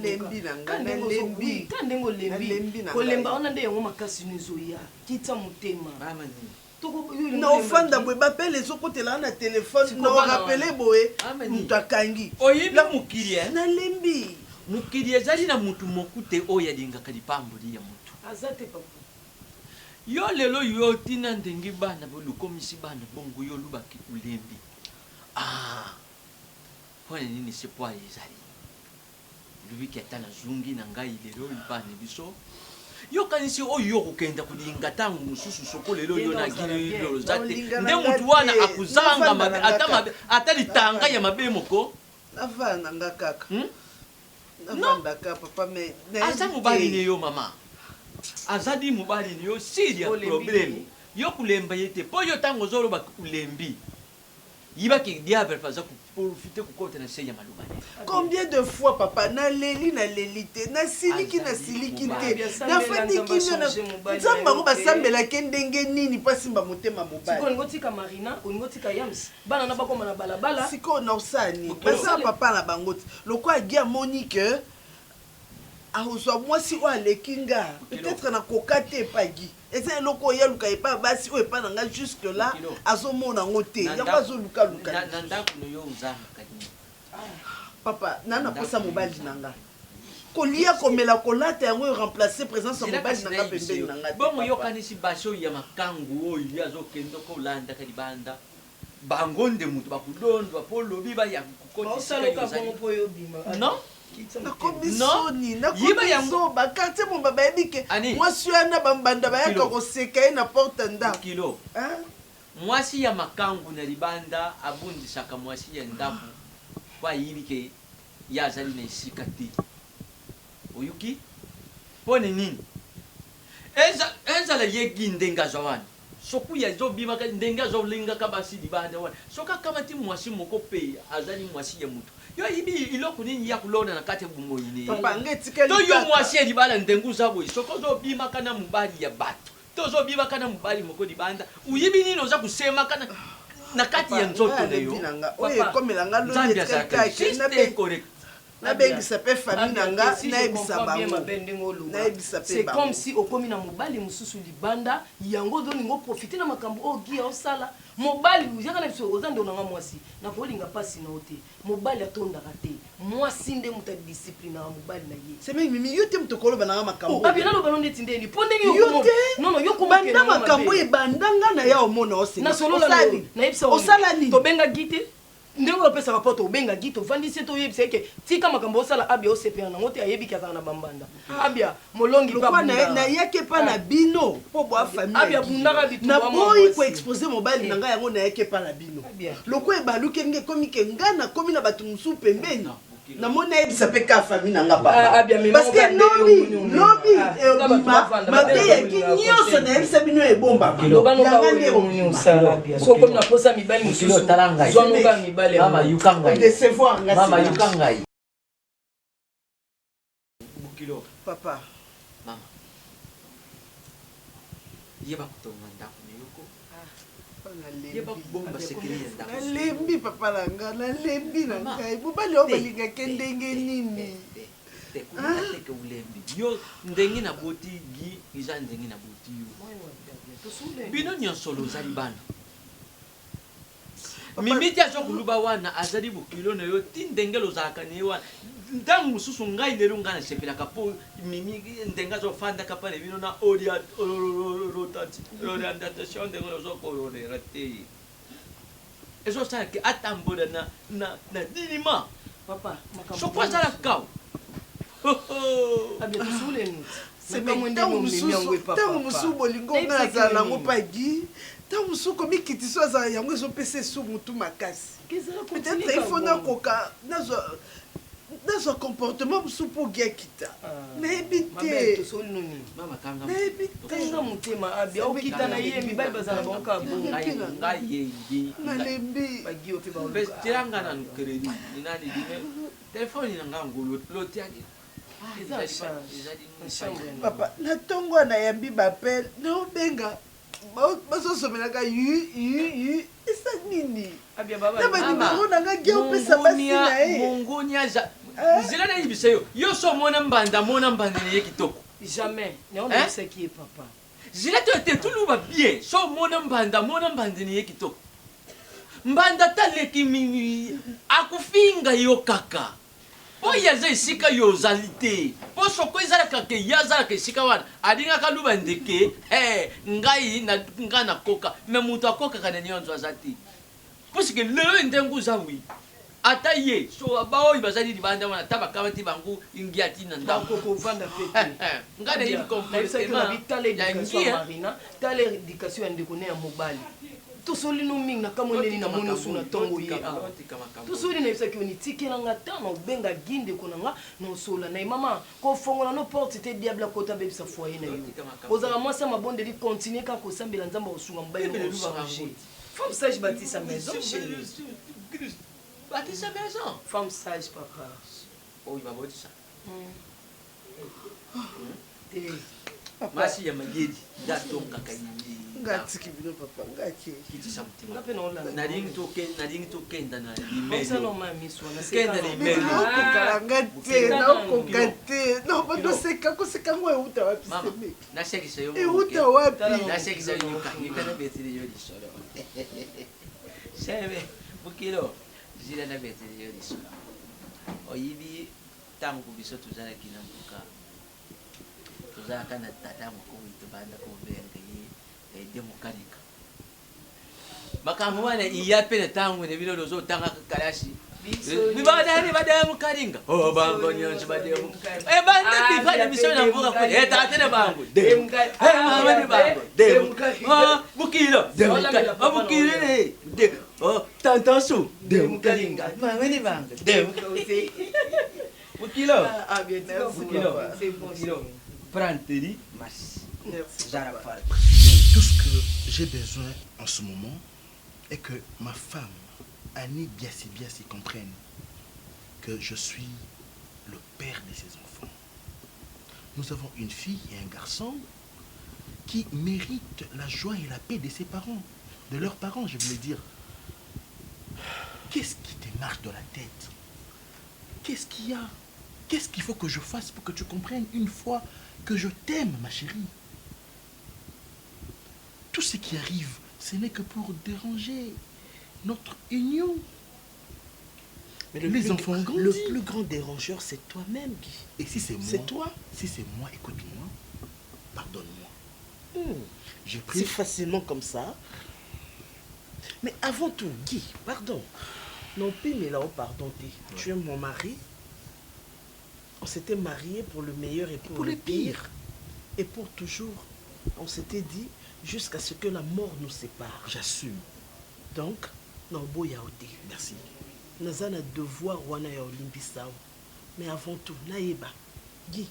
lembi na ngai kolemba wana nde yango makasi nezoya kita motema na ofanda boye bapele ezokotelaka na telefone na orapele boye moto akangi oyebi mokili nalembi mokili ezali na mutu moku te oyo alingaka lipamboli ya mutu aza te papa yo lelo yo tina ndenge bana bolukomisi bana bongo yo lubaki ulembi mpona nini sepoi ezali lubiki ata nazungi na ngai lelo libana biso yokanisi oyo yo kokenda kolinga ntango mosusu soko lelo yo na gili loza te nde mutu wana akuzanga mabe ata litanga ya mabe moko navanda nga kaka navandaka papa me aza mobali ne yo mama azadi mobali ne yo sili ya problème yo kulemba ye te mpo yo ntango ozoloba ulembi yibaki diable faza kuprofite kukota na se ya maloba ne combien de fois papa naleli te nasiliki te nafandiki nzambe bango basambelaki ndenge nini mpasi mba motema mobali olingo tika marina olingo tika yams bana na bakoma na balabala sikoyo na osani basala papa na bango te lokwa agi amoni ke azwa mwasi oyo aleki nga peut-être nakoka te epagi eza eloko oyo yaluka epa basi oyo epa na nga jusque là azomona yango te yango azolukaluka na ndako no yo ozanga papa nana posa mobali na nga kolia komela kolata yango yo remplacer présence ya mobali na nga pembeni na nga bongo yokanisi basi oyo ya makangu oyo azokende kolanda ka libanda bango nde mutu bakudondwa po lobi baya non nakomisoni nakomisoba quartier momba bayebi ke mwasi wana bambanda bayaka koseka ye na porte ndako mwasi ya makangu na libanda abundisaka mwasi ya ndako po ayibi ke ye azali na esika te oyuki mpo ni nini ezala yegi ndenge azwa wana soki azobimaka ndenge azolingaka basi libanda wana soki akamati mwasi moko mpe azali mwasi ya mutu yo yibi iloko nini ya kulona na kati bumoyi ne to yo mwasi ya libala ndenge uzaboyi soki ozobimaka na mobali ya bato to ozobimaka na mobali moko libanda uyibi nini oza kusemaka na kati ya nzoto na yo oyo ekomelanga loyetkaka nabengisa mpe famille na nga nayebisa bango c'est comme si okomi na mobali mosusu libanda yango ozolinga oprofite na makambo oyo gia osala mobali yaka na biso oza nde onanga mwasi nakolinga mpasi na yo te mobali atondaka te mwasi nde moto adisciplinaka mobali na ye seme mimi yo te moto koloba nanga makambo abia nalobano ndeti ndeni mpo ndenge banda makambo ebandanga na ya omona osalaosala nini tobenga gi te ndenge opesaka mpo tobenga gi tovandisi toyebisa eke tika makambo osala abia osepela nango te ayebiki azala na bambanda abia molongi nayaki epa na bino mpo bwa familleabia bundaka naboyi koexpose mobali na ngai yango nayaki epa na bino loko ebaluki nge ekomi ke ngai nakomi na bato mosusu pembeni namoni ayebisa mpe ka famille na nga papaparceke lobi mabe yaki nyonso nayebisa bino ebombaka sokomi na posa mibali mosusu zwanoka mibali desevoir mama yuka ngai bukilo papa mama yeba kutonga ndako na yoko yeba kubomba sekeli ya ndako nalembi papa na nga nalembi na ngai mobali oyo balingake ndenge nini teke ulembi yo ndenge na boti gi eza ndenge na boti yo bino nyonso lozali bana mimiti azokuluba wana azali bokilo na yo ti ndenge lozalaka na ye wana ntango mosusu ngai lelo ngai nasepelaka mpo mimi ndenge azofandaka mpane bino na orientation ndenge lozokololera te ezosalaki atambola na dinima soko azala kaw ntango mosusu bolingo ngai azala nango pagi ntango mosusu komikitiso azala yango ezopesa esu motu makasi peut-être ifo nakoka nazwa comportement mosusu mpo gia kita nayebi te nayebi te motema abia okita na ye mibali bazala bango nalembi tiranga na kredi ninani telefone na nga ngolo lotiaki papa na ntongo wana yambi bapele naobenga bazosomelaka yu esa nini na banimero na nga gia opesa basi na ye mongonia nzela nayebisa yo yo so mona mbanda na ye kitoko jamais naonayebisaki ye papa zila to ete tuluba bien so mona mbanda na ye kitoko mbanda taleki mimi akufinga yo kaka po yaza esika yo ozali te po soko ezalaka ke ye azalaka esika wana alingaka luba ndeke ngai nakoka me moto akokaka na nyonso aza te pusike lelo ndenge oza wi ata ye so baoyo bazali libanda wana ata bakamati bango ingia tina ndakokovanda pete ngai nayebi comportement tala éducation ya ndeko ne ya mobali tosoli no mingi nakamwendeli na moni osu na ntongo ye awa tosoli nayebisaki yo nitikelanga ta na obenga gi ndeko na nga na osola na ye mama kofongola no porte te diable akota bebisa foye na yo ozala mwasi ya mabondeli continue kaka kosambela nzambe osunga mobali nooshange femme sage batisa maison batisa maison femme sage papa oyo babotisa masi ya magedi ndatongaka yini ngatiki bino papa ngaki kitisa mutima ngape na olanda nalingi tokenda na Bonsa no mami swana kenda limeli kalangate na kokate no bodo seka ko seka ngwe uta wapi seme na shekisa yo uta wapi na shekisa yo kana betiri yo lisolo sebe bukilo zila na betiri yo lisolo oyibi tangu biso tuzala kina mbuka tuzala kana tata mukuru itubanda ko benga yi demokratika makambo wana iyapele tangu ne bilo lozo tanga kalashi bibada mukaringa oh bango nyonchi bade bande bifanya misona mvuka kwa tatene bango mama bango bukilo bukilo ne tantansu mukaringa mama ni bango bukilo bien bukilo pranteri mas Zarafal. Tout ce que j'ai besoin en ce moment est que ma femme, Annie Biassi comprenne que je suis le père de ses enfants. Nous avons une fille et un garçon qui méritent la joie et la paix de ses parents, de leurs parents, je voulais dire. Qu'est-ce qui te marche dans la tête? Qu'est-ce qu'il y a? Qu'est-ce qu'il faut que je fasse pour que tu comprennes une fois que je t'aime, ma chérie? Tout ce qui arrive, ce n'est que pour déranger notre union. Mais les enfants ont grandi. Le plus grand dérangeur, c'est toi-même, Guy. Et si c'est moi? C'est toi? Si c'est moi, écoute-moi, pardonne-moi. J'ai pris... C'est facilement comme ça. Mais avant tout, Guy, pardon. Non, plus, mais là-haut, pardon, tu es mon mari. On s'était mariés pour le meilleur et pour le pire. Et pour toujours. On s'était dit jusqu'à ce que la mort nous sépare. J'assume. Donc, non, beau yaoté. Merci. Nous avons un devoir wana ya olimbisao. Mais avant tout, naïba. Guy.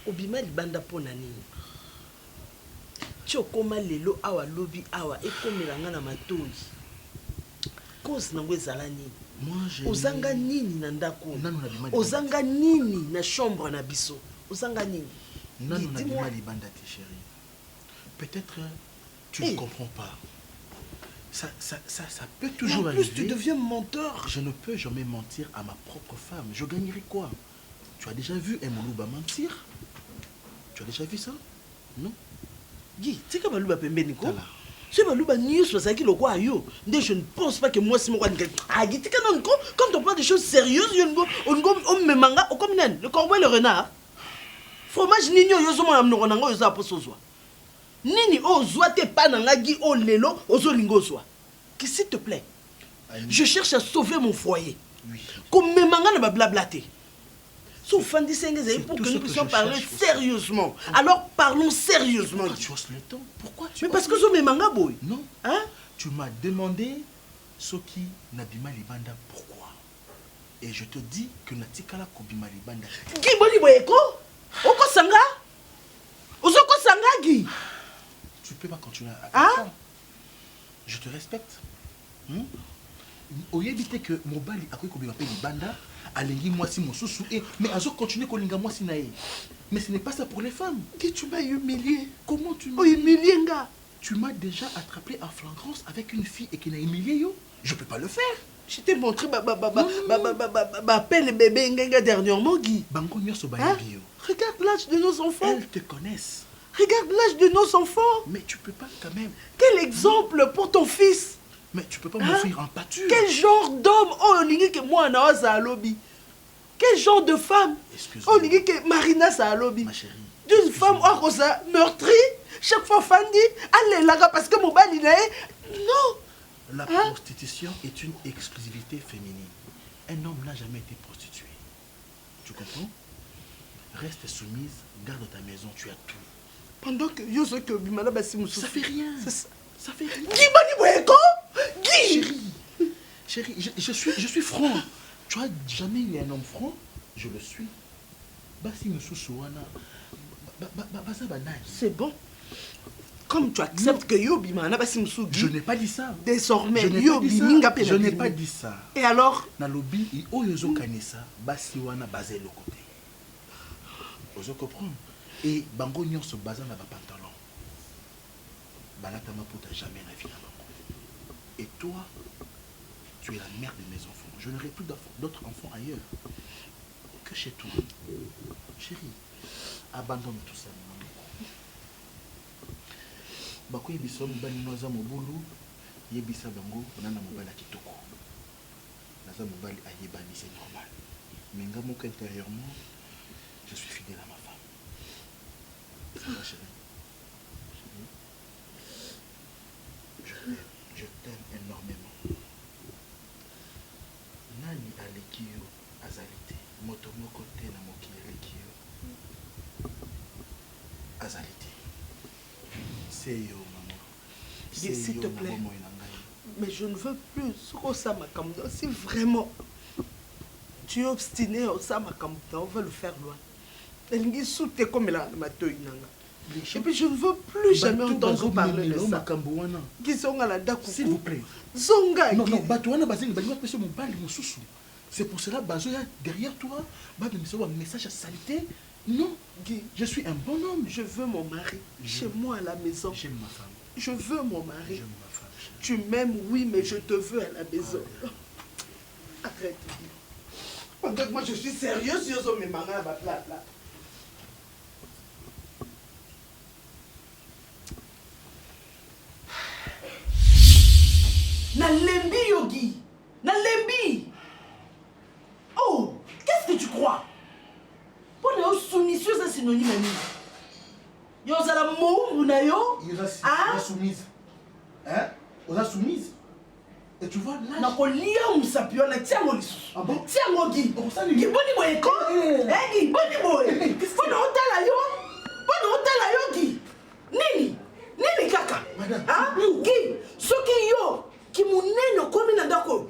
Obima libanda pona nini. Chokoma lelo awa lobi awa ekomelanga na matoi. Cause nango ezala nini. Ozanga nini na ndako. Ozanga nini na chambre na biso. Ozanga nini. Non, dis-moi. Chérie. Peut-être tu ne comprends pas. Ça peut toujours arriver. En plus, tu deviens menteur. Je ne peux jamais mentir à ma propre femme. Je gagnerai quoi? Tu as déjà vu un Moulouba mentir? Tu as déjà vu ça? Non? Guy, tu sais que Moulouba Pembeniko? Si Moulouba n'y est pas, je ne pense pas que moi, c'est moi. Ah, Guy, quand on parle de choses sérieuses, on me manga, on comme le corbeau et le renard. Fromage nino yozomo amnoko nango yoza posozwa. Nini ozwa te pa nanga gi o lelo ozolingo zwa. Que s'il te plaît. Je cherche à sauver mon foyer. Oui. Comme me manga na blablaté. Sauf fin d'essai pour que nous puissions parler sérieusement. Alors parlons sérieusement. Pourquoi tu oses le temps? Pourquoi tu... Mais parce que zo me manga boy. Non. Hein? Tu m'as demandé ce qui n'abima libanda pourquoi. Et je te dis que natikala kobima libanda. Qui boli boyeko? Oko sanga? Ozoko sanga Guy? Tu peux pas continuer à... Ah? Je te respecte. Au éviter que Mobali a cru qu'on m'appelle Libanda, alengi moi si mon sous et mais azo continuer kolinga moi si nae. Mais ce n'est pas ça pour les femmes. Qui tu m'as humilié? Comment tu m'as humilié nga? Tu m'as déjà attrapé en flagrance avec une fille et qui n'a humilié yo. Je peux pas le faire. Je t'ai montré peine bébé nga dernièrement Guy. Bango nyoso ba bio. Regarde l'âge de nos enfants. Elles te connaissent. Regarde l'âge de nos enfants. Mais tu peux pas quand même. Quel exemple pour ton fils. Mais tu peux pas m'offrir en pâture. Quel genre d'homme oh lingi que moi na oza lobby. Quel genre de femme. Excuse-moi. Oh lingi que Marina sa lobby. Ma chérie. D'une femme oh rosa meurtrie. Chaque fois Fandi allez là parce que mon bali là. Non. La prostitution est une exclusivité féminine. Un homme n'a jamais été prostitué. Tu comprends? Reste soumise, garde ta maison, tu as tout. Pendant que Yoso que Bimala Bassimou. Ça fait rien. Ça fait rien. Guy Bani Guy. Chérie, je suis franc. Tu as jamais eu un homme franc? Je le suis. C'est bon. Comme tu acceptes que Yobi Mana Bassimou. Je n'ai pas dit ça. Désormais, je n'ai pas dit ça. Et alors? Nalobi, Oyozo Kanisa, Basiwana Bazé le côté. Ozo comprendre. Et Bango Nyon se basa na ba pantalon. Balata Maputa jamais la vie là-bas. Et toi, tu es la mère de mes enfants. Je n'aurai plus d'autres enfants ailleurs que chez toi. Chérie, abandonne tout ça. Bakoui bisom bani noza mobulu yebisa bango nana mobali kitoko. Naza mobali ayebani c'est normal. Mais ngamo intérieurement, je suis fidèle à ma femme. Ça va chérie? Je t'aime énormément. Nani alekio azalite moto moko te na mokili alekio azalite. C'est yo maman. S'il te plaît. Mais je ne veux plus ça ma caméra. Si vraiment tu es obstiné au ça ma caméra, on va le faire loin. Elle dit soute comme la matouille nanga. Et puis je ne veux plus jamais entendre parler de ça. S'il vous plaît. Zonga. Non, non, Batouana Bazin, c'est pour cela, Bazoya, derrière toi, un message à saleté. Non, je suis un bon homme. Je veux mon mari chez moi à la maison. J'aime ma femme. Je veux mon mari. J'aime ma femme. Tu m'aimes, oui, mais je te veux à la maison. Arrête. Pendant que moi je suis sérieuse, je suis mes mamans à ma place là. Nalembi Yogi, Nalembi. Oh, qu'est-ce que tu crois? Pour nous soumission, c'est synonyme. Yo zala mou na yo. Ah, soumise. Hein? On a soumise. Et tu vois là. Na ko lia musapio na tiango lisu. Ah bon? Tiango gi. Gi boni boye ko. Gi boni boye. Bono otala yo. Bono otala yo gi. Nini? Nini kaka? Ah? Gi. Soki yo ki munene komi na ndako.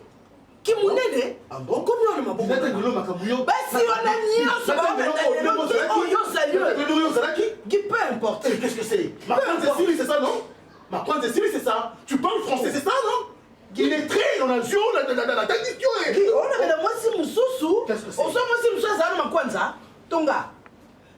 Ki munene? Ah bon? Komi on maboko. Basi on a nyonso ba oh yo sérieux. Qui peu importe. Qu'est-ce que c'est? Ma pointe de Syrie, c'est ça, non? Ma pointe de Syrie, c'est ça. Tu parles français, c'est ça, non? Il est très dans la zone, la technique. On a la moitié moussou. Qu'est-ce que c'est? On s'en moitié moussou, ça ma kwanza. Tonga.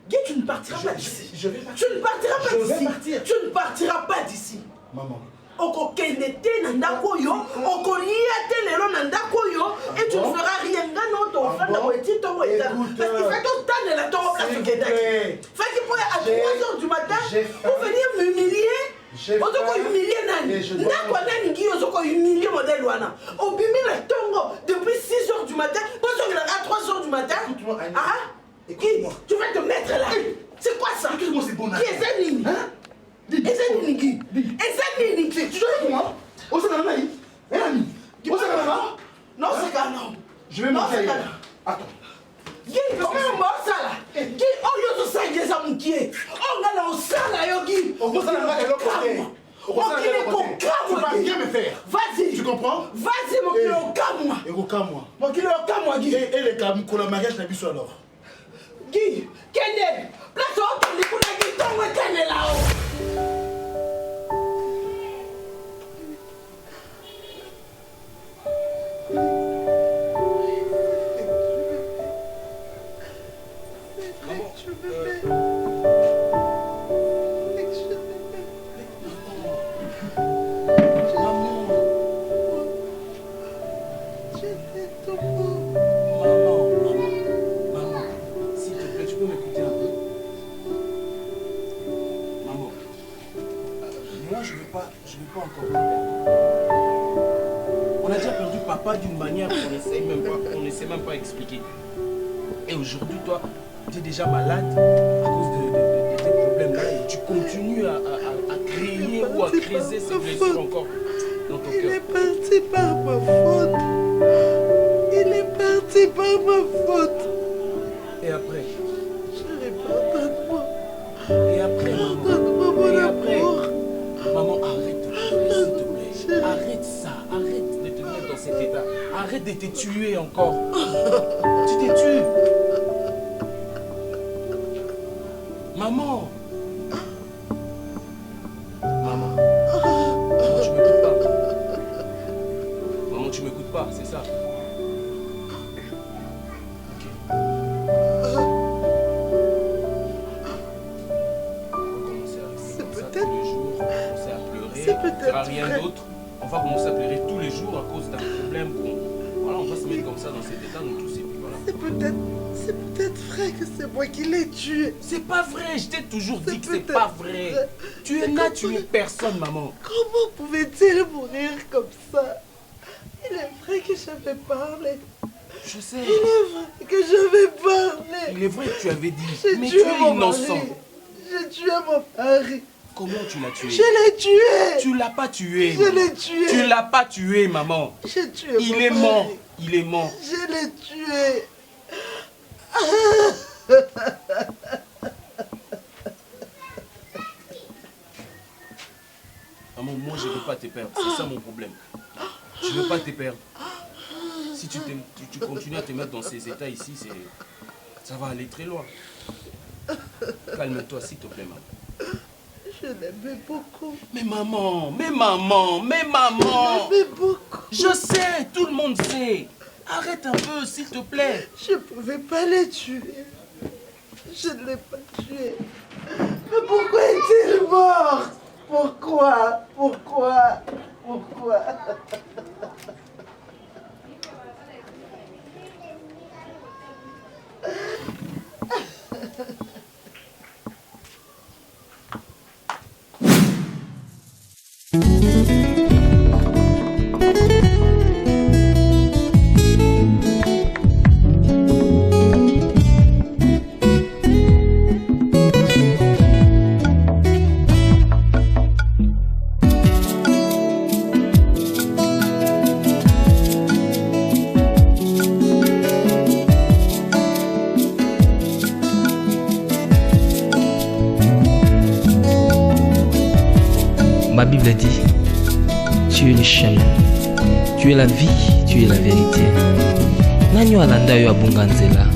Guy, tu ne partiras pas d'ici. Je vais partir. Tu ne partiras pas d'ici. Tu ne partiras pas d'ici. Maman. Okokendete nandako yo, okoliate lelo nandako yo, et tu ne feras rien dans ton enfant dans le petit ton état. Parce qu'il fait ton temps de la tombe place du Québec. Fait qu'il faut à 3h du matin pour venir m'humilier. Ozoko humilier nani. Ndako nani ngi ozoko humilier modèle wana. Obimi la tongo depuis 6h du matin, pour se à 3h du matin. Ah, tu vas te mettre là. C'est quoi ça? Écoute-moi, c'est bon. Qui est ça nini? Ezenini. Tu joues avec moi? On s'en va là. On s'en va là. Non, c'est qu'un homme. Je vais m'en faire. Attends. Guy, comment on va ça là? Guy, on y a ça, il y a ça, mon qui est. On a là, on ça là, Guy. On s'en va là, on va bien me faire. Vas-y. Tu comprends? Vas-y, mon kilo, au calme-moi. Et au calme-moi. Mon kilo, au calme-moi, Guy. Et les calmes, pour le mariage, n'a vu ça alors. Guy, Kende, place au calme, pour la Guy, ton ouais, Kende là-haut. On a déjà perdu papa d'une manière qu'on ne sait même pas expliquer. Et aujourd'hui, toi, tu es déjà malade à cause de tes problèmes-là et tu continues à crier ou à creuser ces blessures encore dans ton cœur. Il est parti par ma faute. Il est parti par ma faute. Et après? Chérie, pardonne-moi. Et après, maman? Pardonne-moi, mon amour. Maman, arrête de pleurer, s'il te plaît. Arrête ça, arrête de te mettre dans cet état. Arrête de te tuer encore. Tu te tues. Maman. Maman. Maman, tu m'écoutes pas. Maman, tu m'écoutes pas, c'est ça. Ok. On va commencer à recommencer tous les jours. On va commencer à pleurer. peut-être fera rien d'autre. On va commencer à pleurer tous les jours à cause d'un problème. Bon, voilà, on va se mettre comme ça dans cet état, nous tous, et puis voilà. C'est peut-être vrai que c'est moi qui l'ai tué. C'est pas vrai, je t'ai toujours dit que c'est pas vrai. Tu n'as tué personne, maman. Comment pouvait-il mourir comme ça? Il est vrai que j'avais parlé. Je sais. Il est vrai que j'avais parlé. Il est vrai que tu avais dit. Mais tu tué es mon innocent. mari. J'ai tué mon mari. Comment tu l'as tué? Je l'ai tué. Tu l'as pas tué. Je l'ai tué. Tu l'as pas tué, maman. J'ai tué Il mon est mari. mort. Il est mort. Je l'ai tué. Maman, moi je veux pas te perdre. C'est ça mon problème. Je veux pas te perdre. Si tu continues à te mettre dans ces états ici, ça va aller très loin. Calme-toi, s'il te plaît, maman. Je l'aimais beaucoup. Mais maman. Je l'aimais beaucoup. Je sais, tout le monde sait. Arrête un peu, s'il te plaît. Je pouvais pas les tuer. Je ne l'ai pas tué. Mais pourquoi est-il mort? Pourquoi? Ma Bible dit, tu es le chemin, tu es la vie, tu es la vérité. Nani alanda yo abunga nzela?